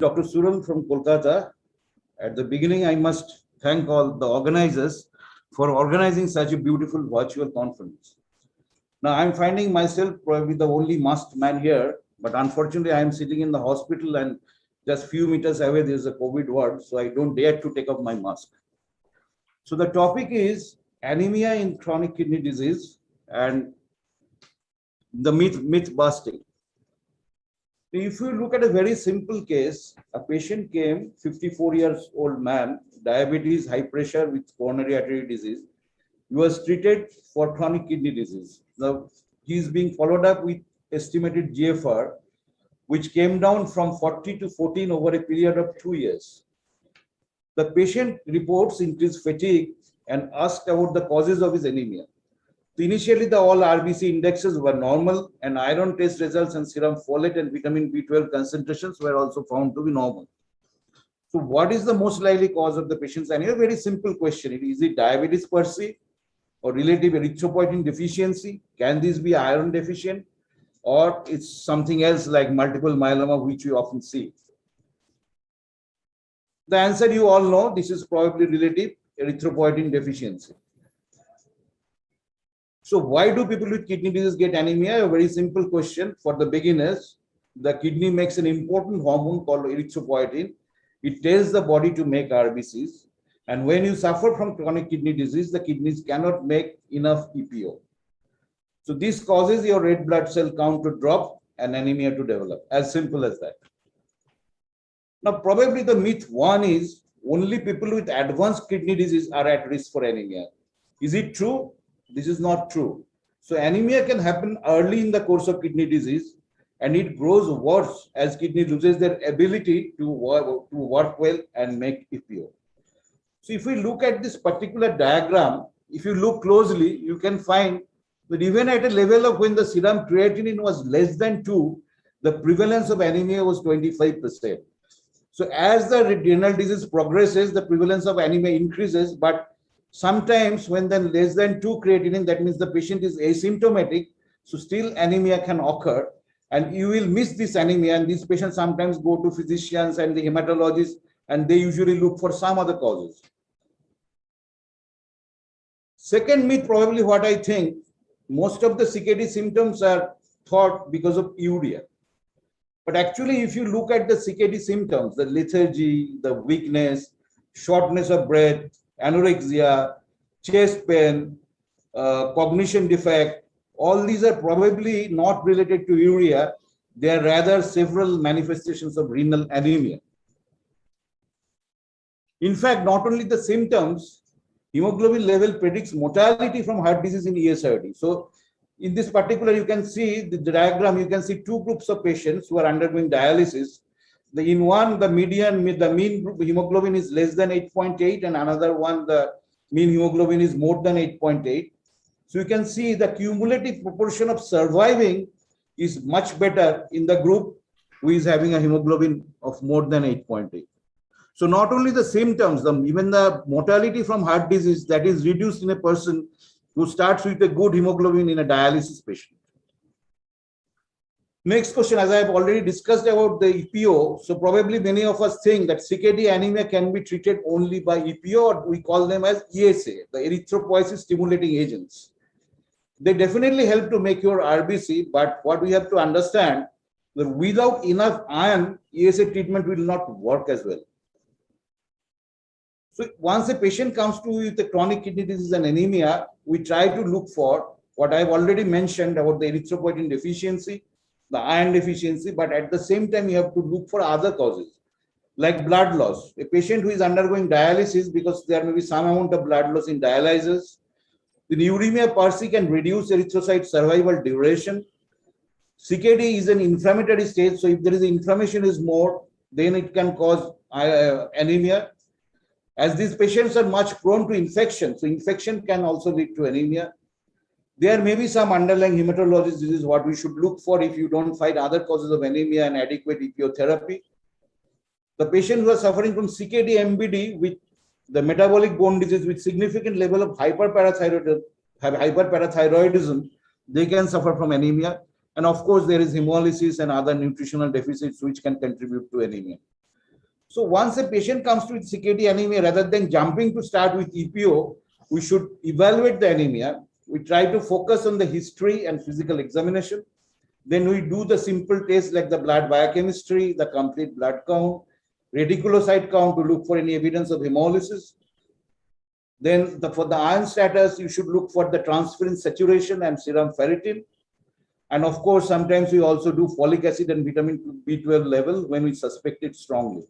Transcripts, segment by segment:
Dr. Sural from Kolkata. At the beginning, I must thank all the organizers for organizing such a beautiful virtual conference. Now, I'm finding myself probably the only masked man here, but unfortunately, I am sitting in the hospital and just few meters away, there's a COVID ward, so I don't dare to take off my mask. So the topic is anemia in chronic kidney disease and the myth busting. If you look at a very simple case, a patient came, 54 years old man, diabetes, high pressure with coronary artery disease. He was treated for chronic kidney disease. Now, he is being followed up with estimated GFR, which came down from 40 to 14 over a period of 2 years. The patient reports increased fatigue and asked about the causes of his anemia. So initially, the all RBC indexes were normal, and iron test results and serum folate and vitamin B12 concentrations were also found to be normal. So what is the most likely cause of the patient's anemia? Very simple question. Is it diabetes per se or relative erythropoietin deficiency? Can this be iron deficient? Or it's something else like multiple myeloma, which we often see? The answer you all know, this is probably relative erythropoietin deficiency. So why do people with kidney disease get anemia? A very simple question for the beginners. The kidney makes an important hormone called erythropoietin. It tells the body to make RBCs. And when you suffer from chronic kidney disease, the kidneys cannot make enough EPO. So this causes your red blood cell count to drop and anemia to develop. As simple as that. Now, probably the myth one is only people with advanced kidney disease are at risk for anemia. Is it true? This is not true. So anemia can happen early in the course of kidney disease, and it grows worse as kidney loses their ability to work well and make EPO. So if we look at this particular diagram, if you look closely, you can find that even at a level of when the serum creatinine was less than 2, the prevalence of anemia was 25%. So as the renal disease progresses, the prevalence of anemia increases, but sometimes when then less than 2 creatinine, that means the patient is asymptomatic, so still anemia can occur, and you will miss this anemia, and these patients sometimes go to physicians and the hematologists, and they usually look for some other causes. Second myth, probably what I think, most of the CKD symptoms are thought because of urea. But actually, if you look at the CKD symptoms, the lethargy, the weakness, shortness of breath, anorexia, chest pain, cognition defect, all these are probably not related to urea. They are rather several manifestations of renal anemia. In fact, not only the symptoms, hemoglobin level predicts mortality from heart disease in ESRD. So in this particular, you can see the diagram, you can see two groups of patients who are undergoing dialysis. In one, the mean hemoglobin is less than 8.8, and another one, the mean hemoglobin is more than 8.8. So you can see the cumulative proportion of surviving is much better in the group who is having a hemoglobin of more than 8.8. So not only the symptoms, even the mortality from heart disease, that is reduced in a person who starts with a good hemoglobin in a dialysis patient. Next question, as I have already discussed about the EPO, so probably many of us think that CKD anemia can be treated only by EPO, or we call them as ESA, the erythropoiesis stimulating agents. They definitely help to make your RBC, but what we have to understand, that without enough iron, ESA treatment will not work as well. So once a patient comes to with a chronic kidney disease and anemia, we try to look for what I've already mentioned about the erythropoietin deficiency, the iron deficiency, but at the same time, you have to look for other causes, like blood loss. A patient who is undergoing dialysis, because there may be some amount of blood loss in dialysis, the uremia per se can reduce erythrocyte survival duration. CKD is an inflammatory state, so if there is inflammation is more, then it can cause anemia. As these patients are much prone to infection, so infection can also lead to anemia. There may be some underlying hematologic disease, what we should look for if you don't find other causes of anemia and adequate EPO therapy. The patients who are suffering from CKD MBD with the metabolic bone disease with significant level of hyperparathyroidism, they can suffer from anemia. And of course, there is hemolysis and other nutritional deficits which can contribute to anemia. So once a patient comes to with CKD anemia, rather than jumping to start with EPO, we should evaluate the anemia. We try to focus on the history and physical examination. Then we do the simple tests like the blood biochemistry, the complete blood count, reticulocyte count to look for any evidence of hemolysis. Then for the iron status, you should look for the transferrin saturation and serum ferritin. And of course, sometimes we also do folic acid and vitamin B12 level when we suspect it strongly.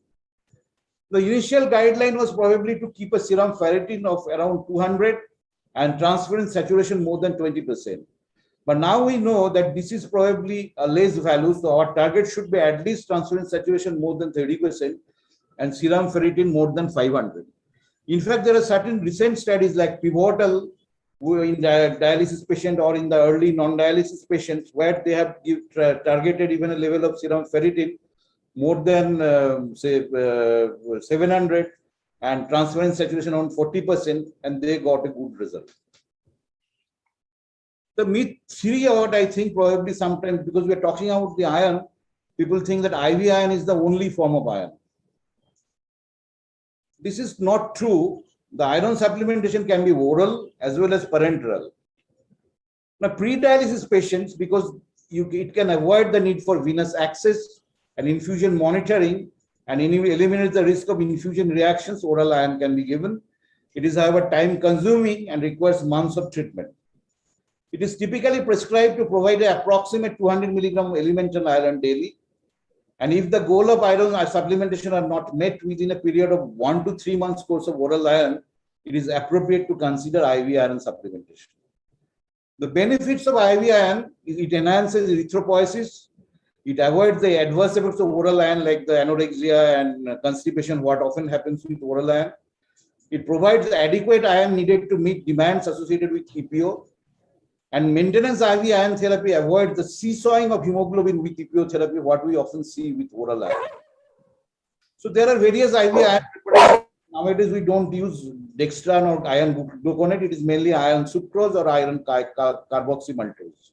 The initial guideline was probably to keep a serum ferritin of around 200 and transferrin saturation more than 20%. But now we know that this is probably a less value. So our target should be at least transferrin saturation more than 30% and serum ferritin more than 500. In fact, there are certain recent studies like pivotal in the dialysis patient or in the early non-dialysis patients where they have targeted even a level of serum ferritin more than 700 and transferrin saturation on 40%, and they got a good result. The myth 3, what I think probably sometimes because we are talking about the iron, people think that IV iron is the only form of iron. This is not true. The iron supplementation can be oral as well as parenteral. Now, pre-dialysis patients, because it can avoid the need for venous access and infusion monitoring and eliminate the risk of infusion reactions, oral iron can be given. It is, however, time consuming and requires months of treatment. It is typically prescribed to provide an approximate 200 milligram elemental iron daily. And if the goal of iron supplementation are not met within a period of 1 to 3 months course of oral iron, it is appropriate to consider IV iron supplementation. The benefits of IV iron is it enhances erythropoiesis. It avoids the adverse effects of oral iron like the anorexia and constipation, what often happens with oral iron. It provides adequate iron needed to meet demands associated with EPO. And maintenance IV iron therapy avoids the seesawing of hemoglobin with EPO therapy, what we often see with oral iron. So there are various IV iron preparations. Nowadays, we don't use dextran or iron gluconate. It is mainly iron sucrose or iron carboxymaltose.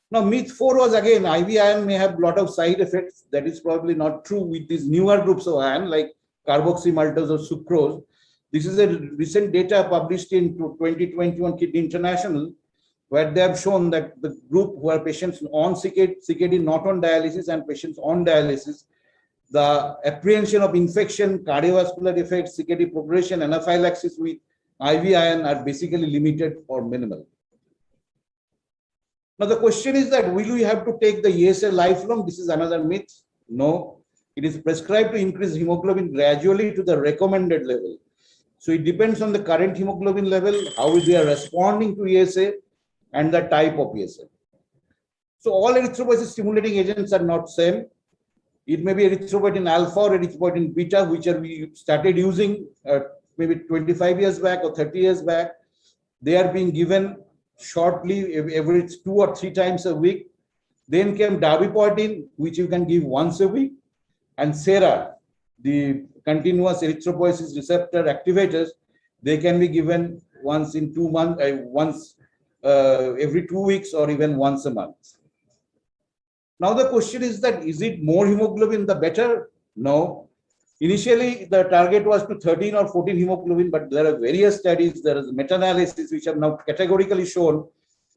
Now, myth 4 was again, IV iron may have a lot of side effects. That is probably not true with these newer groups of iron like carboxymaltose or sucrose. This is a recent data published in 2021 Kidney International, where they have shown that the group who are patients on CKD not on dialysis and patients on dialysis, the apprehension of infection, cardiovascular effects, CKD progression, anaphylaxis with IV iron are basically limited or minimal. Now the question is that will we have to take the ESA lifelong? This is another myth. No, it is prescribed to increase hemoglobin gradually to the recommended level. So it depends on the current hemoglobin level, how they are responding to ESA, and the type of ESA. So all erythropoiesis stimulating agents are not same. It may be erythropoietin alpha or erythropoietin beta, which we started using maybe 25 years back or 30 years back. They are being given shortly every 2 or 3 times a week. Then came dabipoetin, which you can give once a week, and SERA, the continuous erythropoiesis receptor activators. They can be given once in 2 months, every 2 weeks, or even once a month. Now the question is that is it more hemoglobin the better? No. Initially the target was to 13 or 14 hemoglobin, but there are various studies, there is meta-analysis which have now categorically shown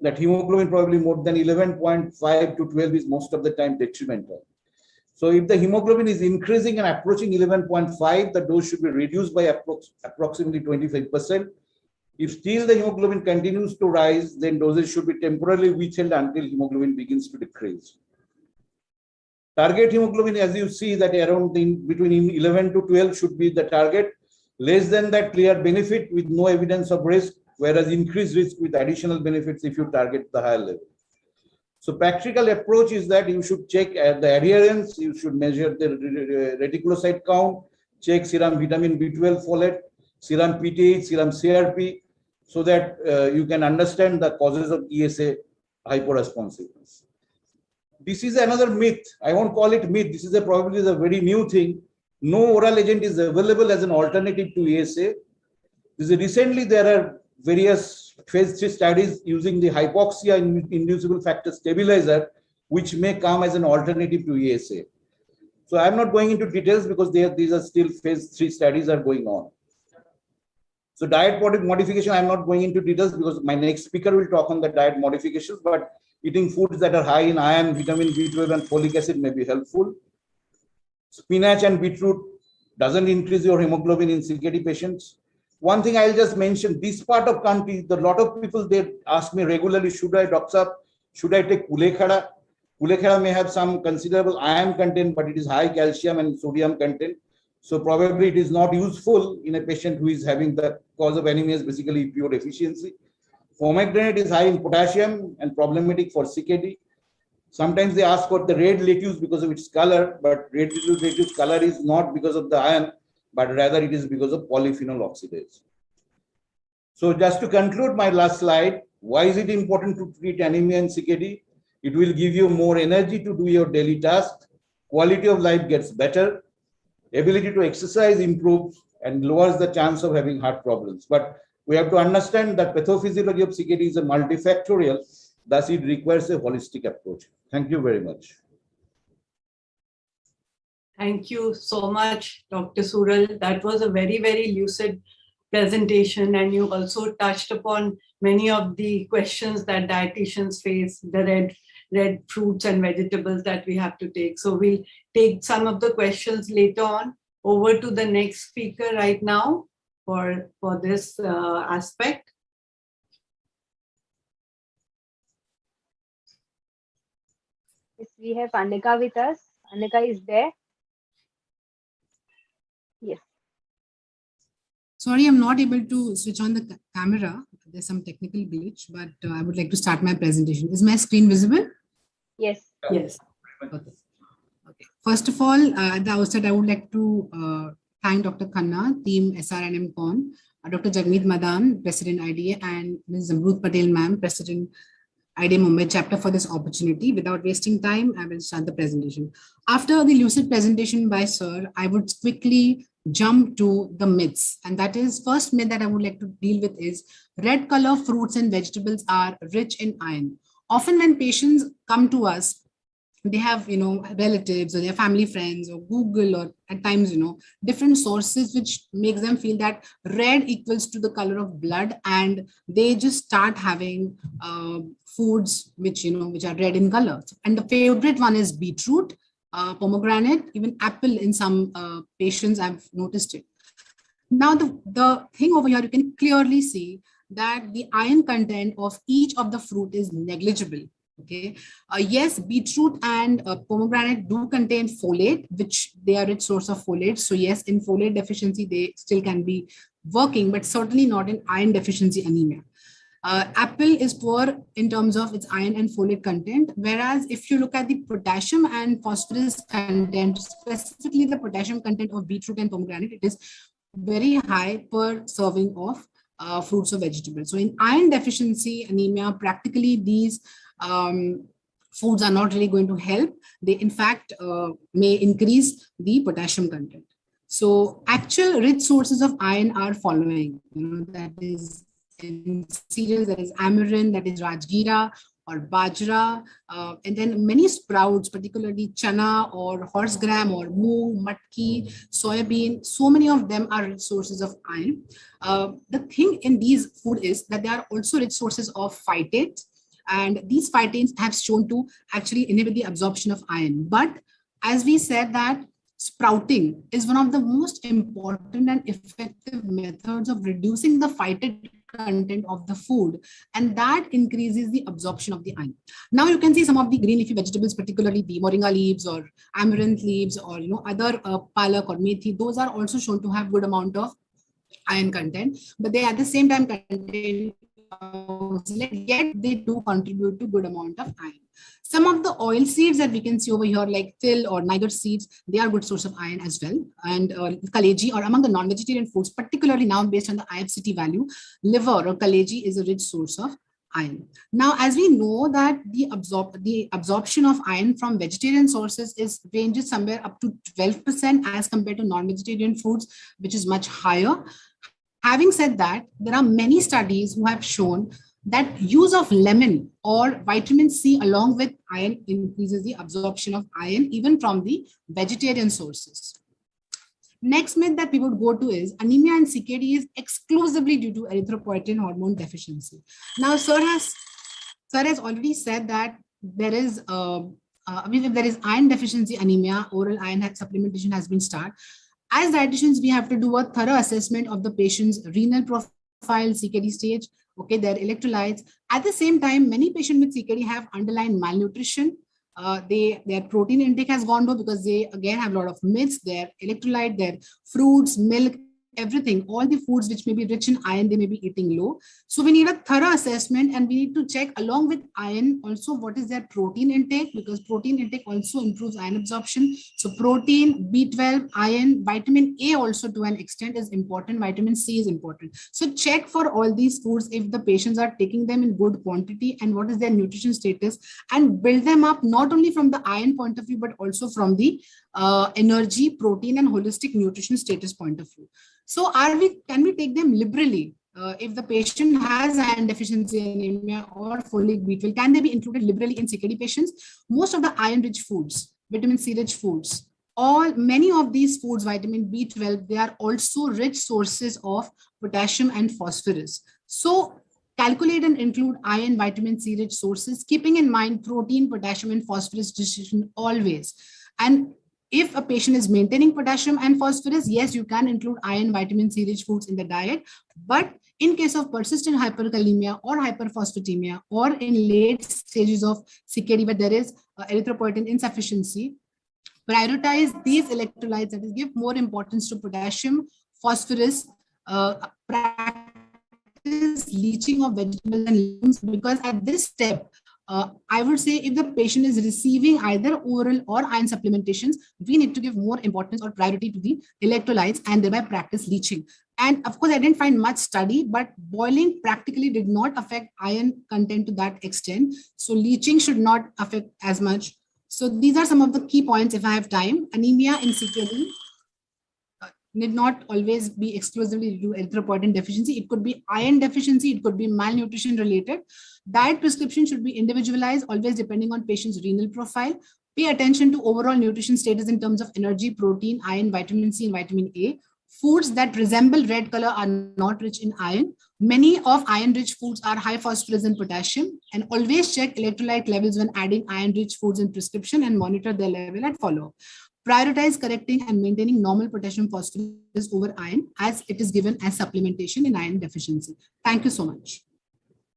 that hemoglobin probably more than 11.5 to 12 is most of the time detrimental. So if the hemoglobin is increasing and approaching 11.5, the dose should be reduced by approximately 25%. If still the hemoglobin continues to rise, then doses should be temporarily withheld until hemoglobin begins to decrease. Target hemoglobin, as you see, that around between 11 to 12 should be the target. Less than that, clear benefit with no evidence of risk, whereas increased risk with additional benefits if you target the higher level. So practical approach is that you should check the adherence, you should measure the reticulocyte count, check serum vitamin B12 folate, serum PTH, serum CRP, so that you can understand the causes of ESA hyporesponsiveness. This is another myth. I won't call it myth. This is probably the very new thing. No oral agent is available as an alternative to ESA. Recently, there are various phase 3 studies using the hypoxia inducible factor stabilizer, which may come as an alternative to ESA. So I'm not going into details because these are still phase 3 studies are going on. So diet modification, I'm not going into details because my next speaker will talk on the diet modifications, but eating foods that are high in iron, vitamin B12 and folic acid may be helpful. Spinach and beetroot doesn't increase your hemoglobin in CKD patients. One thing I'll just mention, this part of country, a lot of people, they ask me regularly, should I, Dr. Saab, should I take kulekhada? Kulekhada may have some considerable iron content, but it is high calcium and sodium content. So probably it is not useful in a patient who is having the cause of anemia is basically pure deficiency. Pomegranate is high in potassium and problematic for CKD. Sometimes they ask for the red lettuce because of its color, but red lettuce color is not because of the iron, but rather it is because of polyphenol oxidase. So just to conclude my last slide, why is it important to treat anemia and CKD? It will give you more energy to do your daily tasks. Quality of life gets better. Ability to exercise improves and lowers the chance of having heart problems. But we have to understand that pathophysiology of CKD is a multifactorial, thus it requires a holistic approach. Thank you very much. Thank you so much, Dr. Sural. That was a very, very lucid presentation, and you also touched upon many of the questions that dietitians face, the red fruits and vegetables that we have to take. So we'll take some of the questions later on. Over to the next speaker right now for this aspect. Yes, we have Anika with us. Anika is there. Yes. Sorry, I'm not able to switch on the camera. There's some technical glitch, but I would like to start my presentation. Is my screen visible? Yes. Yes. Okay. Okay. First of all, at the outset, I would like to thank Dr. Khanna, team SRNM Con, Dr. Jagmeet Madan, President IDA, and Ms. Zamrud Patel, ma'am, President IDA Mumbai chapter for this opportunity. Without wasting time, I will start the presentation. After the lucid presentation by Sir, I would quickly jump to the myths. And that is, first myth that I would like to deal with is red color fruits and vegetables are rich in iron. Often when patients come to us, they have, relatives or their family friends or Google or at times, different sources which makes them feel that red equals to the color of blood, and they just start having foods which are red in color. And the favorite one is beetroot, pomegranate, even apple in some patients I've noticed it. Now the thing over here, you can clearly see that the iron content of each of the fruit is negligible. Okay. Yes, beetroot and pomegranate do contain folate, which they are rich source of folate. So yes, in folate deficiency, they still can be working, but certainly not in iron deficiency anemia. Apple is poor in terms of its iron and folate content, whereas if you look at the potassium and phosphorus content, specifically the potassium content of beetroot and pomegranate, it is very high per serving of fruits or vegetables. So in iron deficiency anemia, practically these foods are not really going to help. They in fact may increase the potassium content. So actual rich sources of iron are following, that is in cereals, that is amaranth, that is rajgira or bajra, and then many sprouts, particularly chana or horse gram or moong, matki, soybean. So many of them are rich sources of iron. The thing in these food is that they are also rich sources of phytates, and these phytates have shown to actually inhibit the absorption of iron. But as we said that sprouting is one of the most important and effective methods of reducing the phytate content of the food, and that increases the absorption of the iron. Now you can see some of the green leafy vegetables, particularly the moringa leaves or amaranth leaves or other palak or methi. Those are also shown to have good amount of iron content, but they at the same time contain yet they do contribute to good amount of iron. Some of the oil seeds that we can see over here, like till or niger seeds, they are good source of iron as well. And kaleji, or among the non-vegetarian foods, particularly now based on the IFCT value, liver or kaleji is a rich source of iron. Now, as we know that the absorption of iron from vegetarian sources ranges somewhere up to 12% as compared to non-vegetarian foods, which is much higher. Having said that, there are many studies who have shown that use of lemon or vitamin C along with iron increases the absorption of iron even from the vegetarian sources. Next myth that we would go to is anemia and CKD is exclusively due to erythropoietin hormone deficiency. Now, sir has already said that there is if there is iron deficiency anemia, oral iron supplementation has been started. As dietitians, we have to do a thorough assessment of the patient's renal profile, CKD stage, okay, their electrolytes. At the same time, many patients with CKD have underlying malnutrition. Their protein intake has gone low because they again have a lot of myths, their electrolyte, their fruits, milk, everything, all the foods which may be rich in iron, they may be eating low. So we need a thorough assessment, and we need to check along with iron also what is their protein intake, because protein intake also improves iron absorption. So protein, B12, iron, vitamin A also to an extent is important. Vitamin C is important. So check for all these foods if the patients are taking them in good quantity and what is their nutrition status, and build them up not only from the iron point of view, but also from the energy, protein, and holistic nutrition status point of view. So can we take them liberally? If the patient has iron deficiency anemia or folic B12, can they be included liberally in CKD patients? Most of the iron-rich foods, vitamin C-rich foods, many of these foods, vitamin B12, they are also rich sources of potassium and phosphorus. So calculate and include iron, vitamin C-rich sources, keeping in mind protein, potassium, and phosphorus distribution always. And if a patient is maintaining potassium and phosphorus, yes, you can include iron, vitamin C rich foods in the diet. But in case of persistent hyperkalemia or hyperphosphatemia, or in late stages of CKD where there is erythropoietin insufficiency, prioritize these electrolytes, that is, give more importance to potassium, phosphorus, practice leaching of vegetables and legumes, because at this step, I would say if the patient is receiving either oral or iron supplementations, we need to give more importance or priority to the electrolytes and thereby practice leaching. And of course, I didn't find much study, but boiling practically did not affect iron content to that extent. So leaching should not affect as much. So these are some of the key points if I have time. Anemia in CKD need not always be exclusively due to erythropoietin deficiency. It could be iron deficiency, it could be malnutrition related. Diet prescription should be individualized, always depending on patient's renal profile. Pay attention to overall nutrition status in terms of energy, protein, iron, vitamin C, and vitamin A. Foods that resemble red color are not rich in iron. Many of iron-rich foods are high phosphorus and potassium. And always check electrolyte levels when adding iron-rich foods in prescription and monitor their level and follow. Prioritize correcting and maintaining normal potassium phosphorus over iron as it is given as supplementation in iron deficiency. Thank you so much.